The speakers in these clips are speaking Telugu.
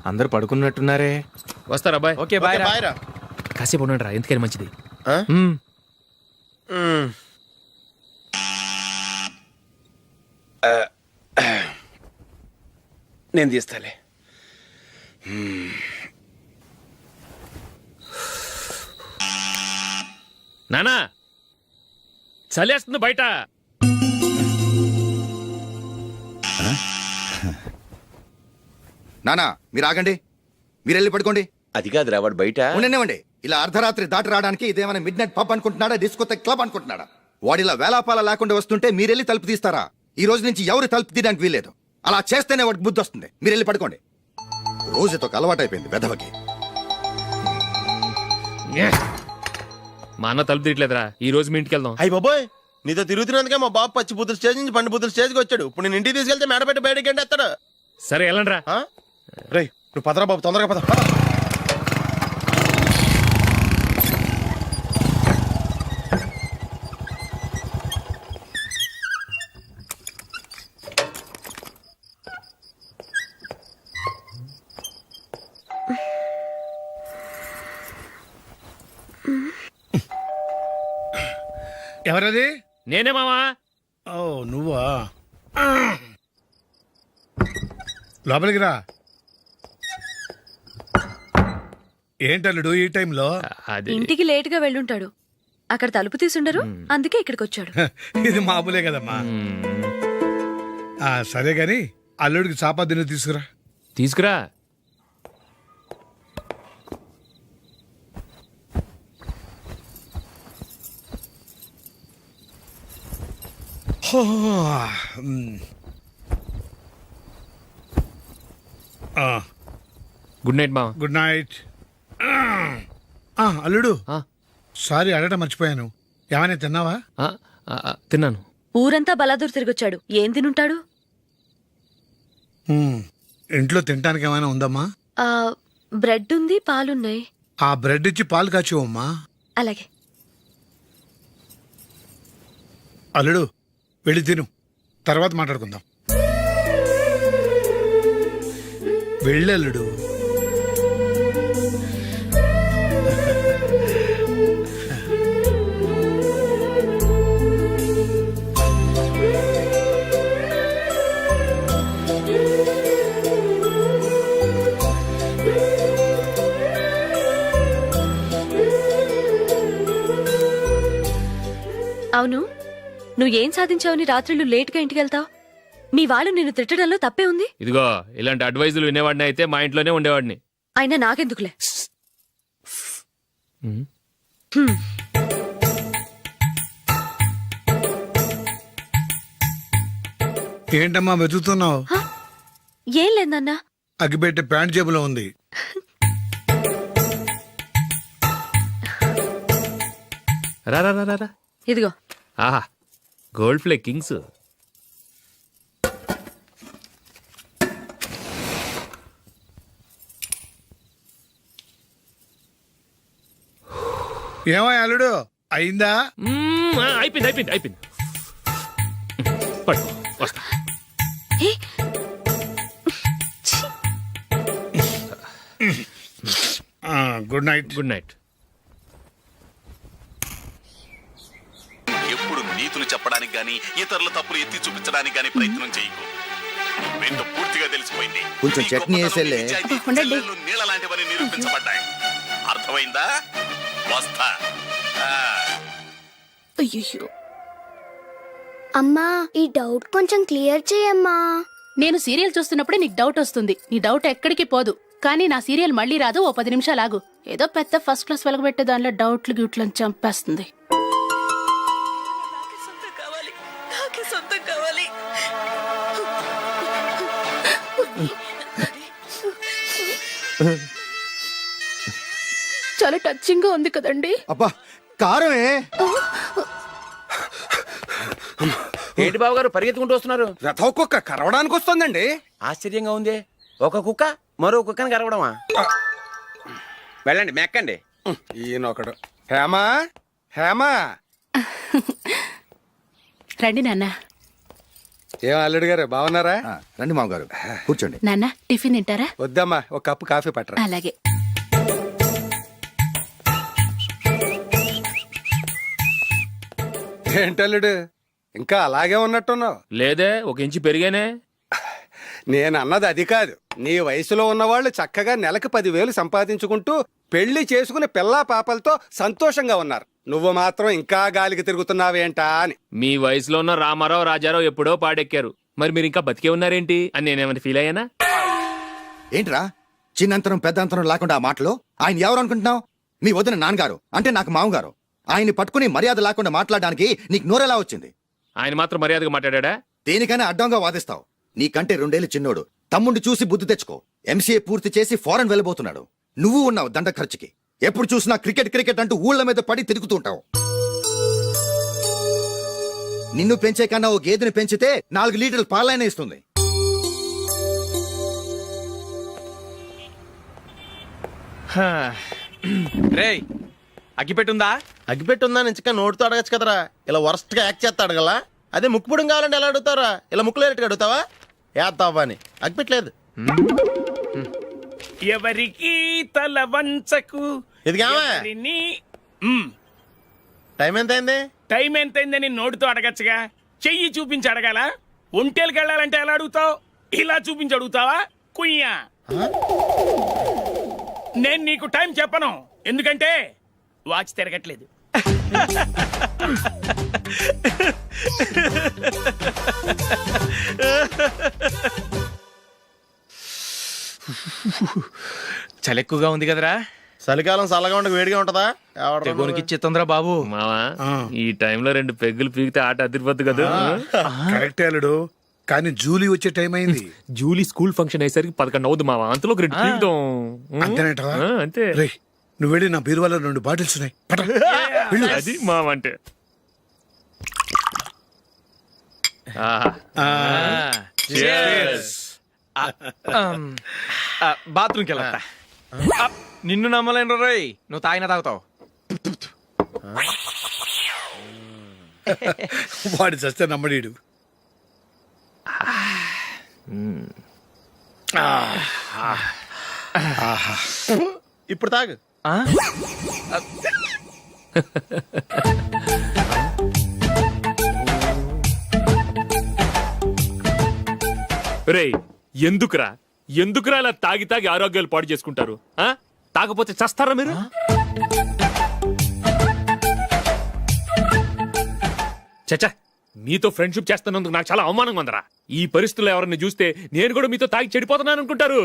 అందరూ పడుకున్నట్టున్నారే. వస్తారా బాయ్? Okay bye. బాయ్ రా. కాసేపు ఉండండి రా, ఎందుకని మంచిది. నేను తీస్తాలే. నానా చలేస్తుంది బయట. నానా మీరు ఆగండి, మీరు వెళ్ళి పడుకోండి. అది కాదురా వాడు బయట. ఉండనివ్వండి. ఇలా అర్ధరాత్రి దాటి రావడానికి ఇదేమైనా mid night pub అనుకుంటున్నాడా, discotheque club అనుకుంటున్నాడా? వాడిలా వేలాపాల లేకుండా వస్తుంటే మీరెళ్ళి తలుపు తీస్తారా? ఈ రోజు నుంచి ఎవరు తలుపు తీయడానికి వీల్లేదు. అలా చేస్తేనే వాడికి బుద్ధి వస్తుంది. మీరు వెళ్ళి పడుకోండి. రోజుతో అలవాటు అయిపోయింది వెధవకి. మా అన్న తలుపు తీయట్లేదురా, ఈ రోజు మీ ఇంటికి వెళ్దాం. అయ్యి బాబోయ్, నీతో తిరుగుతున్నందుకే మా బాబు పచ్చి బుద్ధుల స్టేజ్ నుంచి పండు బుద్ధుల స్టేజ్కి వచ్చాడు. ఇప్పుడు నేను ఇంటికి తీసుకెళ్తే మేడ పెట్టి బయటకి ఎండేస్తాడు. సరే వెళ్ళండి రా. రే నువ్వు పదరా బాబు, తొందరగా పద. ఎవరది? నేనే మావా. ఓ నువ్వా? లోపలికి రా. ఏంటల్లుడు ఈ టైంలో? అది ఇంటికి లేట్ గా వెళ్ళుంటాడు. అక్కడ తలుపు తీసుండరు, అందుకే ఇక్కడికి వచ్చాడు. ఇది మామూలే కదమ్మా. సరే గాని అల్లుడికి చాపాదిని తీసుకురా. తీసుకురా. గుడ్ నైట్ మావా. Good night. అల్లుడు సారీ అడగటం మర్చిపోయాను. ఏమైనా తిన్నావా? తిన్నాను. ఊరంతా బలాదూర్ తిరిగొచ్చాడు, ఏం తినుంటాడు? ఇంట్లో తినటానికి ఏమైనా ఉందమ్మా? బ్రెడ్ ఉంది, పాలున్నాయి. ఆ బ్రెడ్ ఇచ్చి పాలు కాచివమ్మా. అలాగే. అల్లుడు వెళ్ళి తిను, తర్వాత మాట్లాడుకుందాం. వెళ్ళల్లుడు. అవును, నువ్వేం సాధించావని రాత్రులు లేట్గా ఇంటికి వెళ్తావు? మీ వాళ్ళు నిన్ను తిట్టడంలో తప్పే ఉంది. ఇదిగో ఇలాంటి అడ్వైజులు వినేవాడిని అయితే మా ఇంట్లోనే ఉండేవాడిని. అయినా నాకెందుకులే. ఏంటమ్మా వెతుకుతున్నావు? ఏం లేదన్నా. అగ్గిపెట్టే ప్యాంట్ జేబులో ఉంది. రా రా రా రా. ఇదిగో. ఆహా, గోల్డ్ ఫ్లే కింగ్స్. ఏమో అల్లుడు అయిందా? అయిపోయింది అయిపోయింది అయిపోయింది. పట్టు వస్తా. Good night. Good night. ఎప్పుడు నీతులు చెప్పడానికి గాని ఇతరుల తప్పులు ఎత్తి చూపించడానికి గాని ప్రయత్నం చేయకు. రెండు పూర్తిగా తెలిసిపోయింది. కొంచెం చట్నీ వేసేలే. నీళ్ళ లాంటివని నిరూపించబడ్డాయి. అర్థమైందా? వస్తా. అయ్యో అమ్మా, ఈ డౌట్ కొంచెం క్లియర్ చేయమ్మా. నేను సీరియల్ చూస్తున్నప్పుడే నీకు డౌట్ వస్తుంది. నీ డౌట్ ఎక్కడికి పోదు. కానీ నా సీరియల్ మళ్ళీ రాదు. ఓ 10 నిమిషాలు ఆగు. ఏదో పెద్ద ఫస్ట్ క్లాస్ వెలగబెట్టే దానిలో డౌట్లు గ్యూట్లను చంపేస్తుంది. చాలా టచింగ్ గా ఉంది కదండి. అబ్బా కారమే. ఏంటి బాబు గారు పరిగెత్తుకుంటూ వస్తున్నారు? రథ కుక్క కరవడానికి వస్తుందండి. ఆశ్చర్యంగా ఉంది. ఒక కుక్క మరో కుక్కని కరవడమా? వెళ్ళండి మెక్కండి. ఈయనొకడు. హేమా హేమా. రండి నాన్న. ఏం అల్లుడు గారు బాగున్నారా? రండి మామగారు కూర్చోండి. నాన్న టిఫిన్ తింటారా? వద్దమ్మా, ఒక కప్పు కాఫీ పట్టరా. అలాగే. ఏంటల్లుడు ఇంకా అలాగే ఉన్నట్టున్నావు? లేదే, ఒక ఇంచు పెరిగానే. నేను అన్నది అది కాదు. నీ వయసులో ఉన్నవాళ్ళు చక్కగా నెలకు 10,000 సంపాదించుకుంటూ పెళ్లి చేసుకుని పిల్లా పాపలతో సంతోషంగా ఉన్నారు. నువ్వు మాత్రం ఇంకా గాలికి తిరుగుతున్నావేంటా అని. మీ వయసులో ఉన్న రామారావు రాజారావు ఎప్పుడో పాడెక్కారు, మరి మీరు ఇంకా బతికే ఉన్నారేంటి అని నేనేమైనా ఫీల్ అయ్యానా? ఏంట్రా చిన్నంతరం పెద్దంతరం లేకుండా ఆ మాటలు? ఆయన ఎవరు అనుకుంటున్నావు? మీ వదిన నాన్నగారు, అంటే నాకు మామగారు. ఆయన్ని పట్టుకుని మర్యాద లేకుండా మాట్లాడడానికి నీకు నోరెలా వచ్చింది? ఆయన మాత్రం మర్యాదగా మాట్లాడా? దేనికైనా అడ్డంగా వాదిస్తావు. నీకంటే 2 ఏళ్ళు చిన్నోడు. తమ్ముండి చూసి బుద్ధి తెచ్చుకో. ఎంసీఏ పూర్తి చేసి ఫారెన్ వెళ్ళబోతున్నాడు. నువ్వు ఉన్నావు దండ ఖర్చుకి. ఎప్పుడు చూసినా క్రికెట్ క్రికెట్ అంటూ ఊళ్ళ మీద పడి తిరుగుతూ ఉంటావు. నిన్ను పెంచే కన్నా ఓ గేదెని పెంచితే 4 లీటర్లు పాలైన ఇస్తుంది. రేయ్, అగ్గిపెట్టుందా? అగ్గిపెట్టుందా నుంచి నోటితో అడగచ్చు కదరా. ఇలా వరస్ట్ గా యాక్ట్ చేస్తా అడగలా? అదే ముక్కుపుడు కావాలంటే ఎలా అడుగుతారా? ఇలా ముక్కులేటట్టు అడుగుతావా? ఏత్తావా అని. అగ్గిపెట్టలేదు. ఎవరికి తల వంచకు. ఇది టైం ఎంత అయింది? టైం ఎంతైందని నోటితో అడగచ్చుగా, చెయ్యి చూపించి అడగాల? ఒంటేలకు వెళ్ళాలంటే ఎలా అడుగుతావు? ఇలా చూపించి అడుగుతావా? కుయ్యా, నేను నీకు టైం చెప్పను, ఎందుకంటే వాచ్ తిరగట్లేదు. చలి ఎక్కువగా ఉంది కదరా. చలికాలం చల్లగా ఉండక వేడిగా ఉంటదా? తెగోనికిచ్చేతుందిరా బాబు. మావా, ఈ టైంలో 2 పెగ్గులు పీకితే ఆట అదిరిపోద్దు కదా. కరెక్టే అల్లుడు, కానీ జూలీ వచ్చే టైం అయింది. జూలీ స్కూల్ ఫంక్షన్ అయ్యేసరికి 11 అవుద్ది మావా. అంతలో 2 పీకుతాం. అంతేనేటవా? అంతే. రేయ్, నువ్వు వెళ్ళి నా బీరువాలో 2 బాటిల్స్ ఉన్నాయి. పట. అది మావా అంటే. బాత్రూమ్కి వెళ్ళా. నిన్ను నమ్మలేను రోయ్, నువ్వు తాగినా తాగుతావు. వాడి చస్తే నమ్మడీడు. ఇప్పుడు తాగు. రేయ్, ఎందుకురా ఇలా తాగి తాగి ఆరోగ్యాలు పాడు చేసుకుంటారు? తాగపోతే చస్తారా మీరు? చచ్చా, మీతో ఫ్రెండ్షిప్ చేస్తున్నందుకు నాకు చాలా అవమానంగా ఉందరా. ఈ పరిస్థితుల్లో ఎవరిని చూస్తే నేను కూడా మీతో తాగి చెడిపోతున్నాను అనుకుంటారు.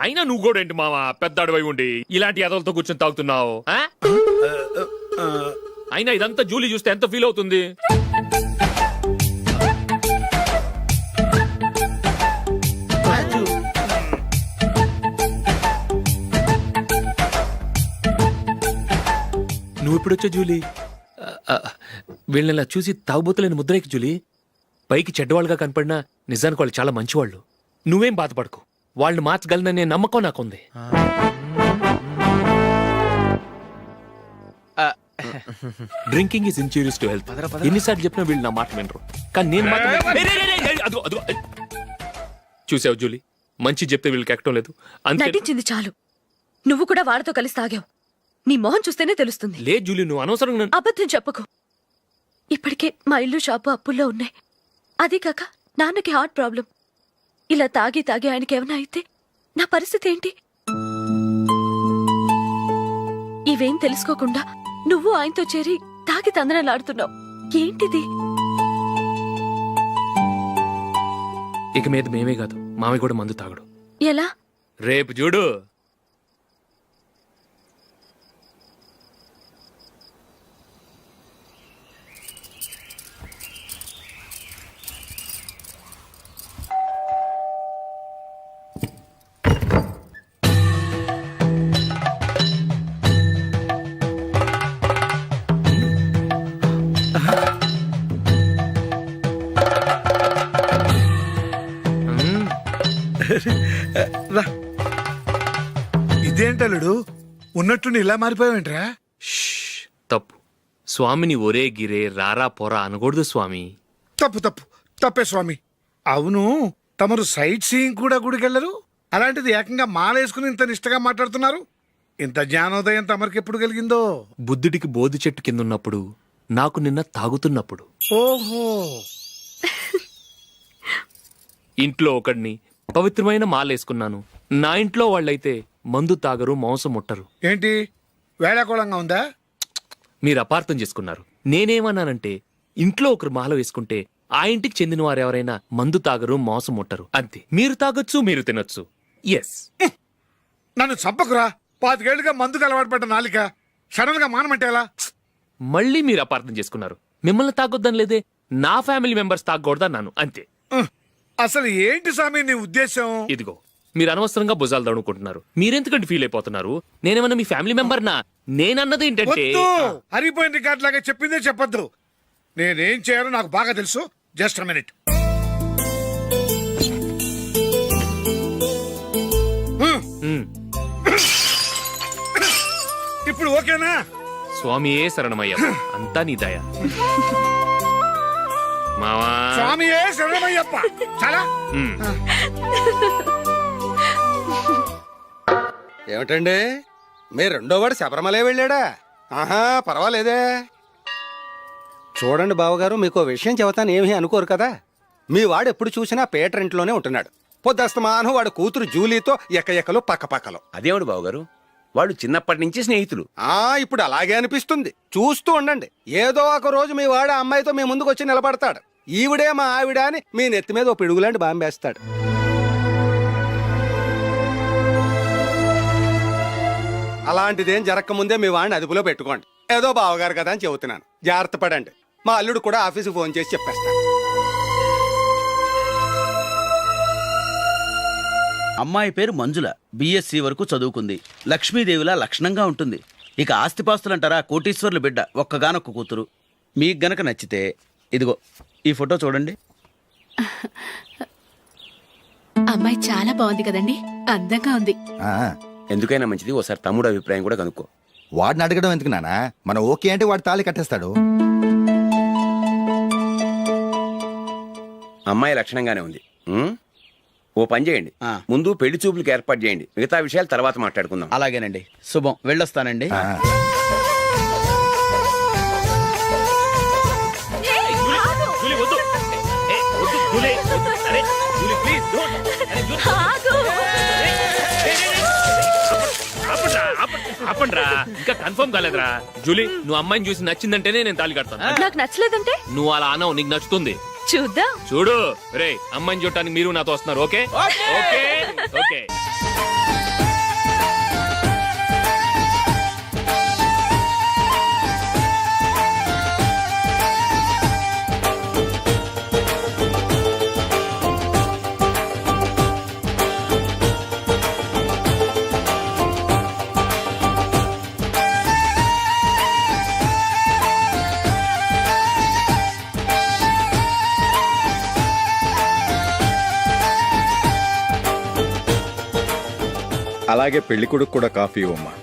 అయినా నువ్వు కూడా ఏంటి మావా, పెద్ద అడవై ఉండి ఇలాంటి ఎదలతో కూర్చొని తాగుతున్నావు? అయినా ఇదంతా జూలీ చూస్తే ఎంత ఫీల్ అవుతుంది? నువ్వు ఎప్పుడొచ్చా జూలీ? వీళ్ళని ఇలా చూసి తాగుబోతులేని ముద్రేకి జూలీ. పైకి చెడ్డవాళ్ళుగా కనపడినా నిజానికి వాళ్ళు చాలా మంచివాళ్ళు. నువ్వేం బాధపడకు, వాళ్ళని మార్చగలననే నమ్మకం నాకుంది. Drinking is injurious to health. ఎన్నిసార్లు చెప్పినా వీళ్ళు నా మాట వినరు, కానీ నేను మాత్రం. చూసావు జూలీ, మంచి చెప్తే వీళ్ళకి ఎక్కడం లేదు. నటించింది చాలు. నువ్వు కూడా వాళ్ళతో కలిసి తాగావు. నీ మొహం చూస్తేనే తెలుస్తుంది. లేదు జూలీ, నువ్వు అనవసరంగా అబద్ధం చెప్పకు. ఇప్పటికే మా ఇల్లు షాపు అప్పుల్లో ఉన్నాయి. అదీ కాక నాన్నకి హార్ట్ ప్రాబ్లం. ఇలా తాగి తాగి ఆయనకి ఏమైనా అయితే నా పరిస్థితి ఏంటి? ఇవేం తెలుసుకోకుండా నువ్వు ఆయనతో చేరి తాగి తందనలాడుతున్నావు. ఏంటిది? ఇక మీద మేమే కాదు, మావి కూడా మందు తాగడు. ఎలా? రేపు చూడు. ఇదేంటలుడు, ఉన్నట్టుండి ఇలా మారిపోయావేంట్రా? తప్పు. స్వామిని ఒరే గిరే రారా పోరా అనకూడదు స్వామి. తప్పే స్వామి. అవును, తమరు సైట్ సీయింగ్ కూడా గుడికెళ్ళరు, అలాంటిది ఏకంగా మాలేసుకుని ఇంత నిష్టగా మాట్లాడుతున్నారు. ఇంత జ్ఞానోదయం తమరికి ఎప్పుడు కలిగిందో? బుద్ధుడికి బోధి చెట్టు కింద ఉన్నప్పుడు, నాకు నిన్న తాగుతున్నప్పుడు. ఓహో, ఇంట్లో ఒకడిని పవిత్రమైన మాలేసుకున్నాను. నా ఇంట్లో వాళ్ళైతే మందు తాగరు, మాంసం ముట్టరు. ఏంటి వేళాకోళంగా ఉందా? మీరు అపార్థం చేసుకున్నారు. నేనేమన్నానంటే, ఇంట్లో ఒకరు మాల వేసుకుంటే ఆ ఇంటికి చెందిన వారు ఎవరైనా మందు తాగరు, మాంసం ముట్టరు, అంతే. మీరు తాగొచ్చు, మీరు తినొచ్చు. ఎస్. నన్ను చంపకురా. 5 ఏళ్లుగా మందుకు అలవాటు పడ్డ నాలిక సడన్ గా మానమంటే ఎలా? మళ్ళీ మీరు అపార్థం చేసుకున్నారు. మిమ్మల్ని తాగొద్దని లేదే, నా ఫ్యామిలీ మెంబర్స్ తాగకూడదన్నాను, అంతే. అసలు ఏంటి స్వామి నీ ఉద్దేశం? ఇదిగో, మీరు అనవసరంగా భుజాలు దడుకుంటున్నారు. మీరెందుకంటే ఫీల్ అయిపోతున్నారు? నేనేమన్నా మీ ఫ్యామిలీ మెంబర్నా? నేనన్నది ఏంటంటే, వద్దు, హరిపోయిన రికార్డ్ లాగా చెప్పిందే చెప్పొద్దు. నేనేం చేయాలో నాకు బాగా తెలుసు. Just minute. ఇప్పుడు ఓకేనా? స్వామియే శరణమయ్య, అంతా నీ దయ. మావా, స్వామియే శరణమయ్యప్ప. చాలా ఏమిటండి, మీ రెండో వాడు శబరిమలే వెళ్ళాడా? ఆహా, పర్వాలేదే. చూడండి బావగారు, మీకు విషయం చెబుతాను, ఏమీ అనుకోరు కదా. మీ వాడు ఎప్పుడు చూసినా పేటరింట్లోనే ఉంటున్నాడు. పొద్దస్తమానం వాడు కూతురు జూలీతో ఎక్కలు పక్కపక్కలు. అదేమిటి బావగారు, వాళ్ళు చిన్నప్పటి నుంచి స్నేహితులు. ఇప్పుడు అలాగే అనిపిస్తుంది. చూస్తూ ఉండండి, ఏదో ఒక రోజు మీ వాడు ఆ అమ్మాయితో మీ ముందుకు వచ్చి నిలబడతాడు. ఈవిడే మా ఆవిడ అని మీ నెత్తి మీద ఓ పిడుగులాంటి బాంబేస్తాడు. అలాంటిదేం జరగకముందే మీ వాడిని అదుపులో పెట్టుకోండి. ఏదో బావగారు కదా అని చెబుతున్నాను, జాగ్రత్త పడండి. మా అల్లుడు కూడా ఆఫీసుకి ఫోన్ చేసి చెప్పేస్తాను. అమ్మాయి పేరు మంజుల, బిఎస్సి వరకు చదువుకుంది. లక్ష్మీదేవిలా లక్షణంగా ఉంటుంది. ఇక ఆస్తిపాస్తులంటారా, కోటీశ్వర్ల బిడ్డ, ఒక్కగానొక్క కూతురు. మీకు గనక నచ్చితే ఇదిగో ఈ ఫోటో చూడండి. అమ్మాయి చాలా బాగుంది కదండి, అందంగా ఉంది. ఎందుకైనా మంచిది ఓసారి తమ్ముడు అభిప్రాయం కూడా కనుక్కో. వాడిని అడగడం ఎందుకు నానా? మనం ఓకే అంటే వాడు తాళి కట్టేస్తాడు. అమ్మాయి లక్షణంగానే ఉంది. ఓ పని చేయండి, ముందు పెళ్లి చూపులకు ఏర్పాటు చేయండి, మిగతా విషయాలు తర్వాత మాట్లాడుకుందాం. అలాగేనండి, శుభం, వెళ్ళొస్తానండి. జూలీ, వద్దు. ఏ, వద్దు, జూలీ. అరే, జూలీ, ప్లీజ్, don't. అరే, జూలీ. ఆపండ్రా, ఇంకా కన్ఫర్మ్ కాలేదురా. జూలీ, నువ్వు అమ్మాయిని చూసి నచ్చిందంటేనే నేను తాళి కడతాను. నాకు నచ్చలేదంటే నువ్వు అలా అనవు, నీకు నచ్చుతుంది. చూద్దాం. చూడు రే, అమ్మాయిని చూడటానికి మీరు నాతో వస్తున్నారు. Okay okay okay. అలాగే పెళ్లి కొడుకు కూడా కాఫీ ఇవ్వమ్మా.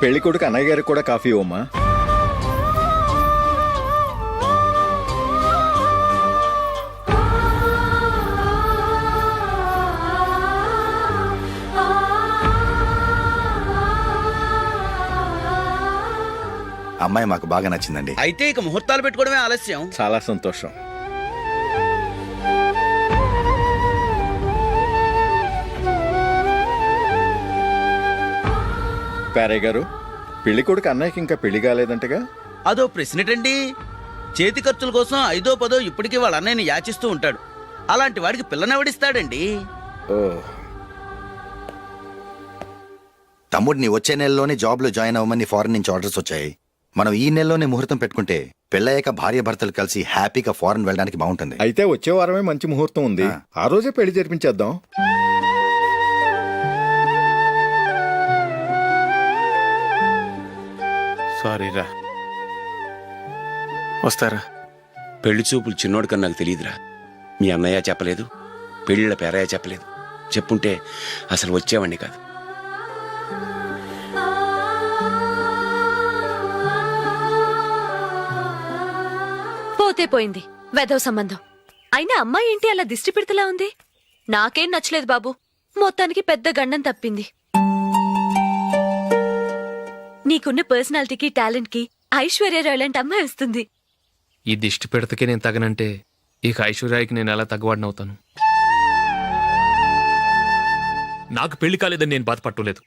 పెళ్లి కొడుకు అన్నయ్య గారికి కూడా కాఫీ ఇవ్వమ్మా. అమ్మాయి మాకు బాగా నచ్చిందండి. అయితే ఇక ముహూర్తాలు పెట్టుకోవడమే ఆలస్యం. చాలా సంతోషం. పేరయ్య గారు, పెళ్లి కొడుకు అన్నయ్యకి ఇంకా పెళ్లి కాలేదంటగా? అదో ప్రశ్నటండి. చేతి ఖర్చుల కోసం 5దో 10దో ఇప్పటికీ వాళ్ళ అన్నయ్యని యాచిస్తూ ఉంటాడు. అలాంటి వాడికి పిల్లనెవడిస్తాడండి? ఓ, తమ్ముడిని వచ్చే నెలలోనే జాబ్లో జాయిన్ అవ్వమని ఫారెన్ నుంచి ఆర్డర్స్ వచ్చాయి. మనం ఈ నెలలోనే ముహూర్తం పెట్టుకుంటే పెళ్ళయ్యాక భార్య భర్తలు కలిసి హ్యాపీగా ఫారెన్ వెళ్ళడానికి బాగుంటుంది. అయితే వచ్చే వారమే మంచి ముహూర్తం ఉంది, ఆ రోజే పెళ్లి జరిపించేద్దాం. సారీరా. వస్తారా? పెళ్లి చూపులు చిన్నోడు కన్నా నాకు తెలియదురా. మీ అన్నయ్య చెప్పలేదు, పెళ్ళిళ్ళ పేరయ్య చెప్పలేదు. చెప్పుంటే అసలు వచ్చేవాడిని కాదు. పోతే పోయింది వెధవ సంబంధం. అయినా అమ్మాయి ఏంటి అలా దిష్టి పెడతలా ఉంది? నాకేం నచ్చలేదు బాబు. మొత్తానికి పెద్ద గండం తప్పింది. నీకున్న పర్సనాలిటీకి టాలెంట్ కి ఐశ్వర్యరావు లాంటి అమ్మాయి వస్తుంది. ఈ దిష్టి పెడతకే నేను తగనంటే ఇక ఐశ్వర్యానికి నేను ఎలా తగ్గవాడినవుతాను? నాకు పెళ్లి కాలేదని నేను బాధపడలేదు,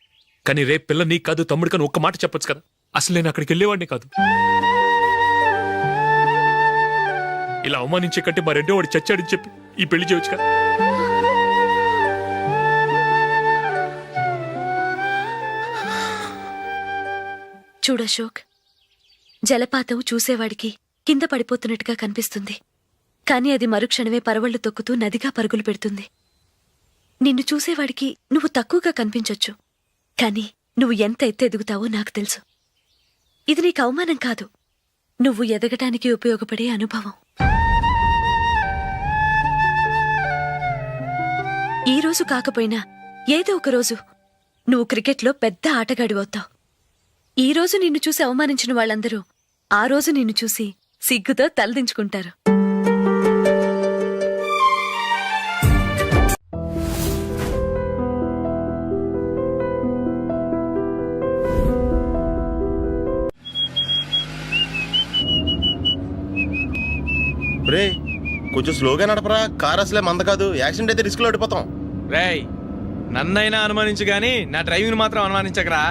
కానీ రేపు పిల్ల నీకు కాదు తమ్ముడు కానీ ఒక్క మాట చెప్పొచ్చు కదా. అసలు నేను అక్కడికి వెళ్ళేవాడిని కాదు. ఇలా అవమానించే కంటే మా రెండో వాడు చచ్చాడని చెప్పి ఈ పెళ్లి చేయొచ్చు కదా. చూడశోక్, జలపాతం చూసేవాడికి కింద పడిపోతున్నట్టుగా కనిపిస్తుంది, కానీ అది మరుక్షణమే పరవళ్లు తొక్కుతూ నదిగా పరుగులు పెడుతుంది. నిన్ను చూసేవాడికి నువ్వు తక్కువగా కనిపించొచ్చు, కానీ నువ్వు ఎంత ఎత్తు ఎదుగుతావో నాకు తెలుసు. ఇది నీకు అవమానం కాదు, నువ్వు ఎదగటానికి ఉపయోగపడే అనుభవం. ఈ రోజు కాకపోయినా ఏదో ఒక రోజు నువ్వు క్రికెట్లో పెద్ద ఆటగాడివవుతావు. ఈ రోజు నిన్ను చూసి అవమానించిన వాళ్ళందరూ ఆ రోజు నిన్ను చూసి సిగ్గుతో తలదించుకుంటారు. రే కొంచెం స్లోగా నడపరా, కార్ అసలే మంద కాదు. యాక్సిడెంట్ అయితే రిస్క్ లో ఓడిపోతాం. రేయ్, నన్నైనా అనుమానించు గాని నా డ్రైవింగ్ మాత్రం అనుమానించకరా.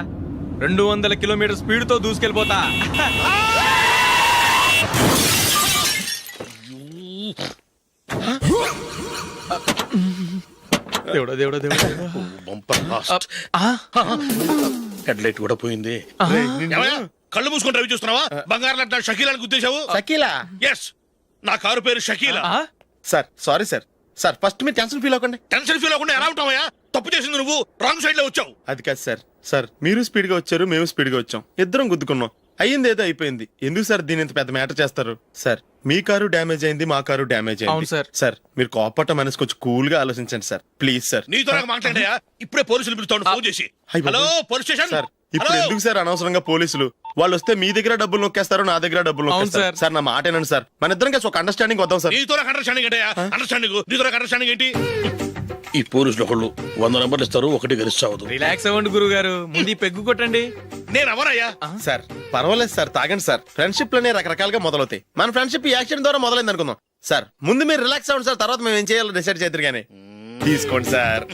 200 కిలోమీటర్ స్పీడ్ తో దూసుకెళ్ళిపోతా. దేవుడా దేవుడా దేవుడా, హెడ్ లైట్ కూడా పోయింది. కళ్ళు మూసుకొని డ్రైవ్ చూస్తున్నావా? బంగారం లాంటి షకీలాని గుద్దేశావు. షకీలా? ఎస్, నా కారు పేరు Shakeela. Sir sorry sir. Sir first మీరు టెన్షన్ ఫీల్ అవ్వకండి. టెన్షన్ ఫీల్ అవ్వకుండా ఎలా ఉంటావయ్యా? తప్పు చేసింది నువ్వు, రాంగ్ సైడ్ లో వచ్చావు. అది కాదు సార్. సార్ మీరు స్పీడ్ గా వచ్చారు, మేము స్పీడ్ గా వచ్చాం, ఇద్దరం గుద్దుకున్నాం. అయ్యింది ఏదో అయిపోయింది. ఎందుకు సార్ దీని ఇంత పెద్ద మ్యాటర్ చేస్తారు? సార్ మీ కారు డ్యామేజ్ అయింది, మా కారు డ్యామేజ్ అయింది. సార్. సార్ మీరు కోపట్ట మనసు కొంచెం కూల్ గా ఆలోచించండి సార్, ప్లీజ్ సార్. నీతో నాకు మాట్లాడాయా? ఇప్పుడే పోలీసులు పిలుస్తాను, ఫోన్ చేసి. Hello police station. సార్ ఇప్పుడు ఎందుకు సార్ అనవసరంగా పోలీసులు? వాళ్ళు వస్తే మీ దగ్గర డబ్బులు నొక్కేస్తారు, నా దగ్గర డబ్బులు నొక్కేస్తారు. సార్ నా మాట ఏనండి సార్, మన ఇద్దరం కలిసి ఒక అండర్స్టాండింగ్ వద్దాం సార్. నీతో నాకు అండర్స్టాండింగ్ ఏంటయ్యా? అండర్స్టాండింగ్ నీతో నాకు అండర్స్టాండింగ్ ఏంటి? ఈ పోలీసులు ఒకళ్ళు 100 నెంబర్లు ఇస్తారు, ఒకటి గెలిస్తావదు. రిలాక్స్ అవ్వండి గురువు గారు, ముందు పెగ్గు కొట్టండి. నేను ఎవరయ్యా? సార్ పర్వాలేదు సార్, తాగండి సార్. ఫ్రెండ్షిప్ లోనే రకరకాలుగా మొదలవుతాయి. మన ఫ్రెండ్షిప్ యాక్సిడెంట్ ద్వారా మొదలైంది అనుకుందాం. సార్ ముందు మీరు రిలాక్స్ అవ్వండి సార్, తర్వాత మేము ఏం చేయాలో డిసైడ్ చేద్దరు కానీ. తీసుకోండి సార్.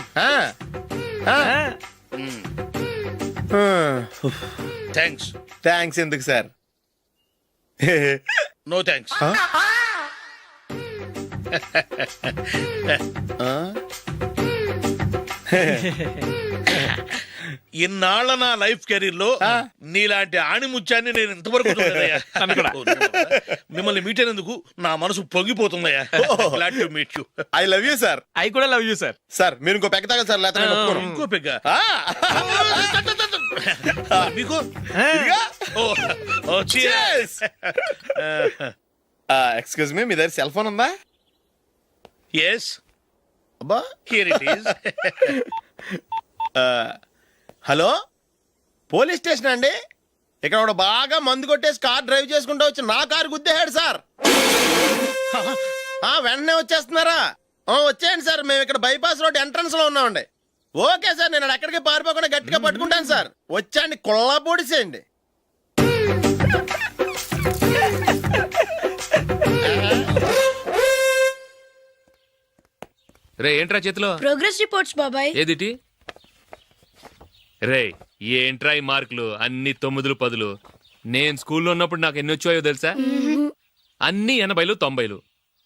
థ్యాంక్స్. థ్యాంక్స్ ఎందుకు సార్? No thanks. ఇన్నాళ్ళ నా లైఫ్ కెరీర్ లో నీలాంటి ఆణిముత్యాన్ని నేను ఇంతవరకు చూడలేదయ్యా. మిమ్మల్ని మీట్ అయినందుకు నా మనసు పొంగిపోతుందయ్యా. Glad to meet you. I love you sir. I కూడా లవ్ యూ సార్. సార్ మీరు ఇంకో పెక్క తాగండి సార్, లేకపోతే నేను ఒప్పుకోను. ఇంకో పెగ్గ మీకు? ఎక్స్క్యూజ్ మీ, మీ దగ్గర సెల్ ఫోన్ ఉందా? ఎస్, అబ్బా here it is. Hello police station అండి. ఇక్కడ ఒకడు బాగా మందు కొట్టేసి కార్ డ్రైవ్ చేసుకుంటూ వచ్చి నా కారు గుద్దేశాడు సార్. వెంటనే వచ్చేస్తున్నారా? వచ్చేయండి సార్, మేము ఇక్కడ బైపాస్ రోడ్ ఎంట్రన్స్ లో ఉన్నామండి. ఓకే సార్, నేను ఎక్కడికి పారిపోకుండా గట్టిగా పట్టుకుంటాను సార్. వచ్చాండి, కుళ్ళ పొడిసేయండి. రే ఏంట్రా చేతిలో? ప్రోగ్రెస్ రిపోర్ట్స్ బాబాయ్. ఏదిటి? రే ఏంట్రా ఈ మార్కులు అన్ని 9, 10? నేను స్కూల్లో ఉన్నప్పుడు నాకు ఎన్ని వచ్చాయో తెలుసా? అన్ని 80, 90.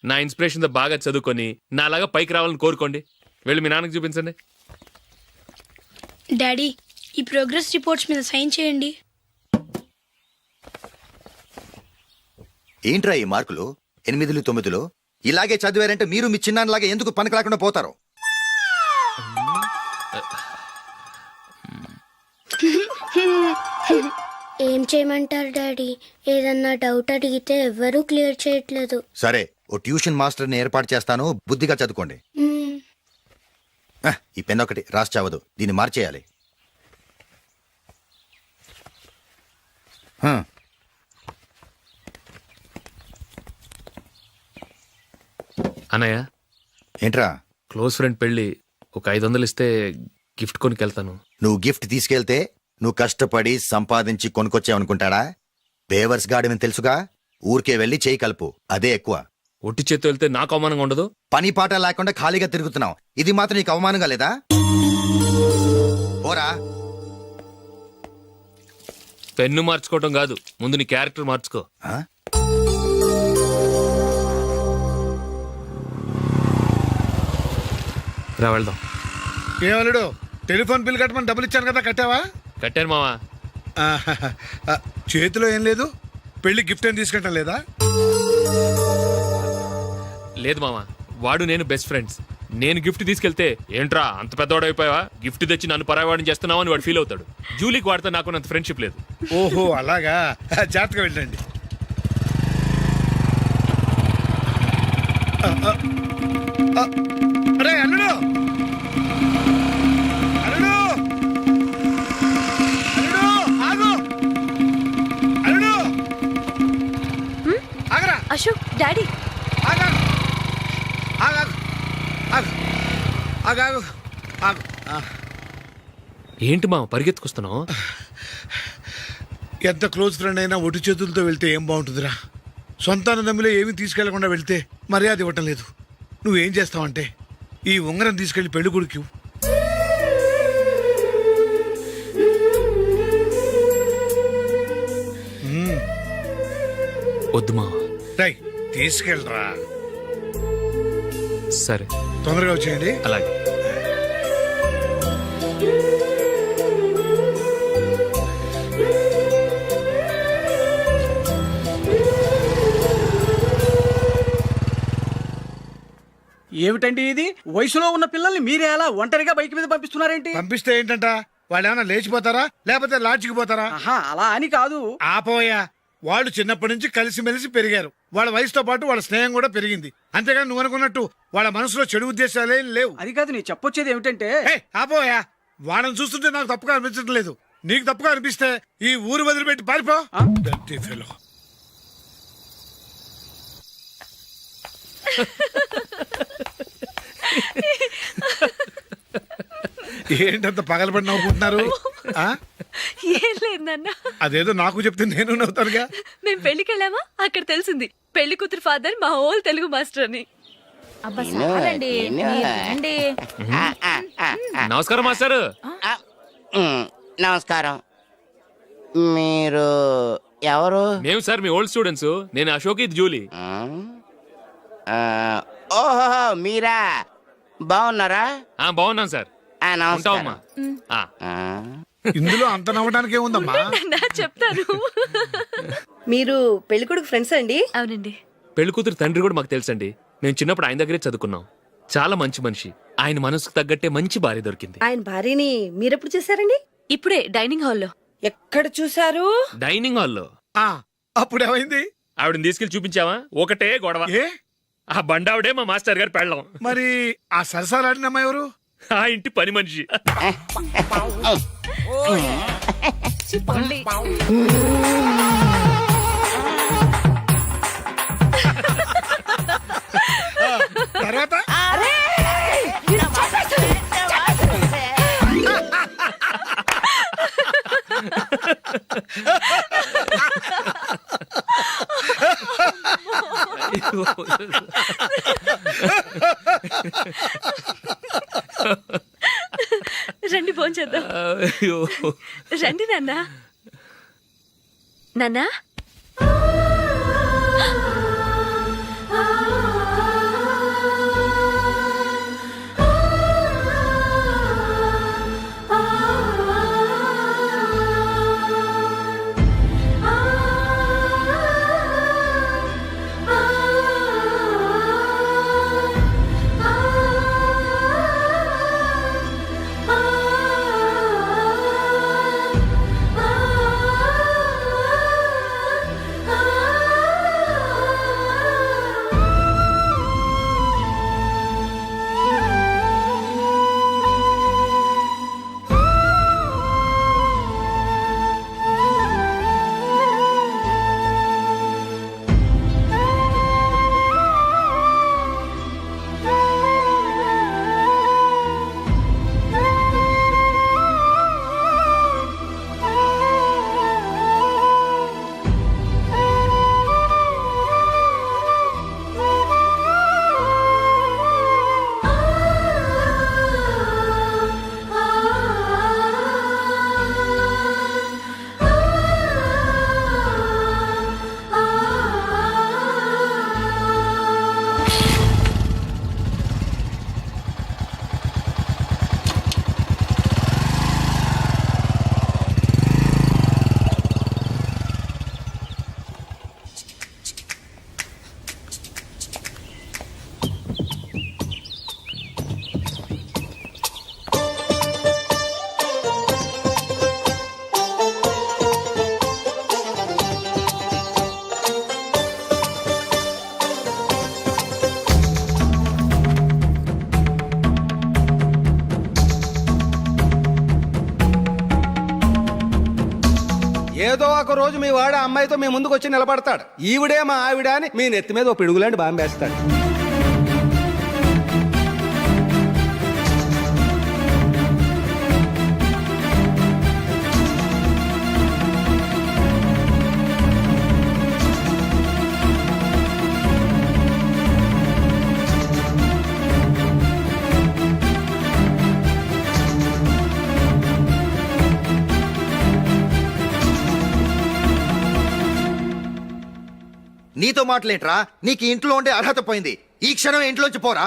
నా ఇన్స్పిరేషన్ తో బాగా చదువుకొని నాలాగా పైకి రావాలని కోరుకోండి. వెళ్ళి మీ నాన్నకి చూపించండి. డాడీ ఈ ప్రోగ్రెస్ రిపోర్ట్స్ మీద సైన్ చేయండి. ఏంట్రా ఈ మార్కులు 8, 9? ఇలాగే చదివారంటే మీరు మీ చిన్నాన్నలాగా ఎందుకు పనికిలాకుండా పోతారు? ఏం చేయమంటారు డాడీ? ఏదన్నా డౌట్ అడిగితే ఎవ్వరూ క్లియర్ చేయట్లేదు. సరే, ఓ ట్యూషన్ మాస్టర్ని ఏర్పాటు చేస్తాను, బుద్ధిగా చదువుకోండి. ఈ పెన్ ఒకటి రాసి చావదు, దీన్ని మార్చేయాలి. అన్నయ్య, ఏంట్రా? క్లోజ్ ఫ్రెండ్ పెళ్లి, ఒక 500 ఇస్తే గిఫ్ట్ కొనికెళ్తాను. నువ్వు గిఫ్ట్ తీసుకెళ్తే నువ్వు కష్టపడి సంపాదించి కొనుక్కొచ్చావనుకుంటాడా? బేవర్స్ గాడమని తెలుసుగా, ఊరికే వెళ్ళి చేయి కలుపు, అదే ఎక్కువ. ఒట్టి చేత్తో వెళ్తే నాకు అవమానంగా ఉండదు? పని పాట లేకుండా ఖాళీగా తిరుగుతున్నావు, ఇది మాత్రం నీకు అవమానంగా లేదా? పోరా. పెన్ను మార్చుకోవటం కాదు, ముందు నీ క్యారెక్టర్ మార్చుకో. రా వెళ్దాం. ఏమలుడు, టెలిఫోన్ బిల్ కట్టమని డబ్బులు ఇచ్చాను కదా, కట్టావా? కట్టాను మావా. చేతిలో ఏం లేదు, పెళ్లి గిఫ్ట్ ఏం తీసుకుంటాం లేదా? లేదు మావా, వాడు నేను బెస్ట్ ఫ్రెండ్స్. నేను గిఫ్ట్ తీసుకెళ్తే ఏంట్రా అంత పెద్దవాడు అయిపోయావా, గిఫ్ట్ తెచ్చి నన్ను పరాయవాడిని చేస్తున్నావు అని వాడు ఫీల్ అవుతాడు. జూలీకి వాడితే నాకు అంత ఫ్రెండ్షిప్ లేదు. ఓహో అలాగా, జాగ్రత్తగా వెళ్ళండి. అరే అల్లుడు, అల్లుడు, అల్లుడు, ఆగు, అల్లుడు, ఆగరా. అశోక్, డాడీ. ఆగు, ఆగు, ఆగు, ఆగు, ఆగు. ఏంటి మావ పరిగెత్తుకొస్తున్నావు? ఎంత క్లోజ్ ఫ్రెండ్ అయినా ఒటి చేతులతో వెళ్తే ఏం బాగుంటుందిరా. సొంతాన నమ్మిలో ఏమీ తీసుకెళ్లకుండా వెళ్తే మర్యాద ఇవ్వటం లేదు. నువ్వేం చేస్తావంటే ఈ ఉంగరం తీసుకెళ్లి పెళ్లి కొడుకు వద్దు మావ. రై, తీసుకెళ్ళరా. సరే, తొందరగా వచ్చేయండి. అలాగే. ఏమిటండి ఇది? వయసులో ఉన్న పిల్లల్ని మీరే అలా ఒంటరిగా బైక్ మీద పంపిస్తున్నారేంటి? పంపిస్తే ఏంటంట, వాళ్ళు ఏమైనా లేచిపోతారా లేకపోతే లాడ్జికి పోతారా? అలా అని కాదు. ఆపోయా, వాళ్ళు చిన్నప్పటి నుంచి కలిసిమెలిసి పెరిగారు. వాళ్ళ వయసుతో పాటు వాళ్ళ స్నేహం కూడా పెరిగింది. అంతేగాని నువ్వు అనుకున్నట్టు వాళ్ళ మనసులో చెడు ఉద్దేశాలేం లేవు. అది కాదు, నేను చెప్పొచ్చేది ఏమిటంటే, ఆపోయా, వాళ్ళని చూస్తుంటే నాకు తప్పుగా అనిపించడం లేదు. నీకు తప్పుగా అనిపిస్తే ఈ ఊరు వదిలిపెట్టి పారిపో. Dirty fellow. ఏంటంత పగలబడి నవ్వుకుంటున్నారు? ఏం లేదు నాన్న, అదేదో నాకు చెప్తే నేను నవ్వుతానుగా. మేము పెళ్లికి వెళ్ళామా, అక్కడ తెలిసింది పెళ్లి కూతురు ఫాదర్ మా హోల్ తెలుగు మాస్టర్ అని. నమస్కారం మాస్టర్. నమస్కారం. మీరు ఎవరు? మేము సార్ మీ ఓల్డ్ స్టూడెంట్స్. నేను అశోక్, ఇది జూలీ. ఓహో, మీరా? బాగున్నారా? బాగున్నాను సార్. ఉంటావమ్మా. ఇందులో అంత నవ్వడానికి ఏముందమ్మా? చెప్తాను. మీరు పెళ్ళికొడుకు ఫ్రెండ్స్ అండి? అవునండి. పెళ్లి కూతురు తండ్రి కూడా మాకు తెలుసండి. మేము చిన్నప్పుడు ఆయన దగ్గరే చదువుకున్నాం. చాలా మంచి మనిషి. ఆయన మనసుకు తగ్గట్టే మంచి భార్య దొరికింది. ఆయన భార్యని మీరెప్పుడు చూసారండి? ఇప్పుడే డైనింగ్ హాల్లో. ఎక్కడ చూసారు? డైనింగ్ హాల్లో. అప్పుడు ఏమైంది? ఆవిడని తీసుకెళ్లి చూపించావా? ఒకటే గొడవ. ఆ బండావిడే మా మాస్టర్ గారు పెళ్ళం. మరి ఆ సరసాలాడిన అమ్మాయి ఎవరు? ఆ ఇంటి పని మనిషి. తర్వాత రండి భోంచేద్దాం. రండి నాన్న. నాన్న, ఏదో ఒక రోజు మీ వాడు ఆ అమ్మాయితో మీ ముందుకు వచ్చి నిలబడతాడు. ఈవిడే మా ఆవిడ అని మీ నెత్తి మీద ఓ పిడుగులాంటి బాంబేస్తాడు. నీతో మాటలేంట్రా? నీకు ఇంట్లో ఉండే అర్హత పోయింది. ఈ క్షణం ఇంట్లోంచి పోరా.